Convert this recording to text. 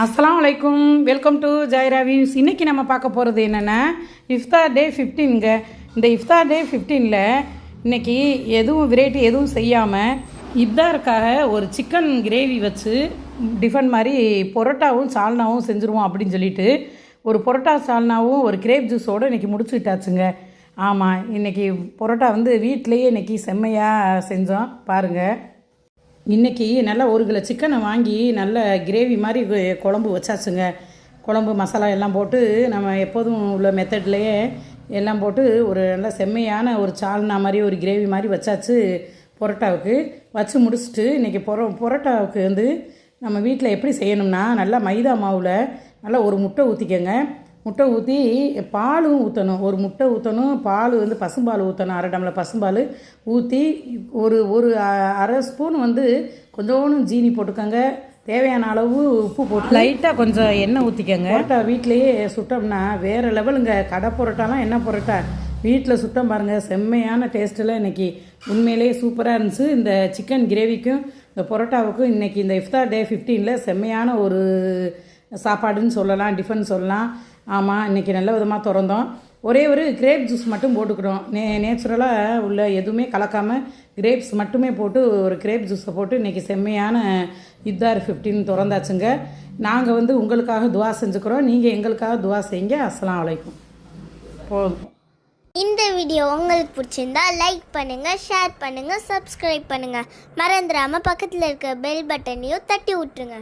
அஸ்ஸலாமு அலைக்கும், welcome to ஜாயிரா views. இன்றைக்கி நம்ம பார்க்க போகிறது என்னென்னா இஃப்தார் டே 15ங்க. இந்த இஃப்தார் டே 15ல் இன்றைக்கி எதுவும் வெரைட்டி எதுவும் செய்யாமல் இஃப்தாருக்காக ஒரு சிக்கன் கிரேவி வச்சு டிஃபன் மாதிரி பொரோட்டாவும் சால்னாவும் செஞ்சுருவோம் அப்படின்னு சொல்லிட்டு ஒரு பொரோட்டா சால்னாவும் ஒரு கிரேப் ஜூஸோடு இன்றைக்கி முடிச்சுட்டாச்சுங்க. ஆமாம், இன்றைக்கி பொரோட்டா வீட்டிலையே இன்றைக்கி செம்மையாக செஞ்சோம் பாருங்கள். இன்றைக்கி நல்லா 1 கிலோ சிக்கனை வாங்கி நல்ல கிரேவி மாதிரி குழம்பு வச்சாச்சுங்க. குழம்பு மசாலா எல்லாம் போட்டு நம்ம எப்போதும் உள்ள மெத்தட்லேயே எல்லாம் போட்டு ஒரு நல்ல செம்மையான ஒரு சால்னா மாதிரி ஒரு கிரேவி மாதிரி வச்சாச்சு. பொரோட்டாவுக்கு வச்சு முடிச்சுட்டு இன்றைக்கி பொரோட்டாவுக்கு நம்ம வீட்டில் எப்படி செய்யணும்னா, நல்லா மைதா மாவில் நல்லா ஒரு முட்டை ஊற்றிக்கங்க. முட்டை ஊற்றி பாலும் ஊற்றணும். ஒரு முட்டை ஊற்றணும், பால் பசும்பால் ஊற்றணும். 1/2 டம்ளர் பசும்பால் ஊற்றி ஒரு அரை ஸ்பூன் கொஞ்சோண்டு ஜீனி போட்டுக்கோங்க. தேவையான அளவு உப்பு போட்டு லைட்டாக கொஞ்சம் எண்ணெய் ஊற்றிக்கங்க. பரோட்டா வீட்டிலையே சுட்டோம்னா வேறு லெவலுங்க. கடை பரோட்டாலாம் என்ன பரோட்டா வீட்டில் சுட்டம் பாருங்கள், செம்மையான டேஸ்ட்டில் இன்றைக்கி உண்மையிலேயே சூப்பராக இருந்துச்சு. இந்த சிக்கன் கிரேவிக்கும் இந்த பரோட்டாவுக்கும் இன்றைக்கி இந்த இஃப்தார் டே 15ல் செம்மையான ஒரு சாப்பாடுன்னு சொல்லலாம், டிஃபன் சொல்லலாம். ஆமாம், இன்றைக்கி நல்ல விதமாக திறந்தோம். ஒரே ஒரு கிரேப் ஜூஸ் மட்டும் போட்டுக்கிறோம். நேச்சுரலாக உள்ள எதுவுமே கலக்காமல் கிரேப்ஸ் மட்டுமே போட்டு ஒரு கிரேப் ஜூஸை போட்டு இன்றைக்கி செம்மையான இஃப்தார் 15 திறந்தாச்சுங்க. நாங்கள் உங்களுக்காக துவா செஞ்சுக்கிறோம், நீங்கள் எங்களுக்காக துவா செய்யுங்க. அஸ்ஸலாமு அலைக்கும். போதும். இந்த வீடியோ உங்களுக்கு பிடிச்சிருந்தா லைக் பண்ணுங்கள், ஷேர் பண்ணுங்கள், சப்ஸ்கிரைப் பண்ணுங்கள். மறந்துடாமல் பக்கத்தில் இருக்க பெல் பட்டனையும் தட்டி விட்டுருங்க.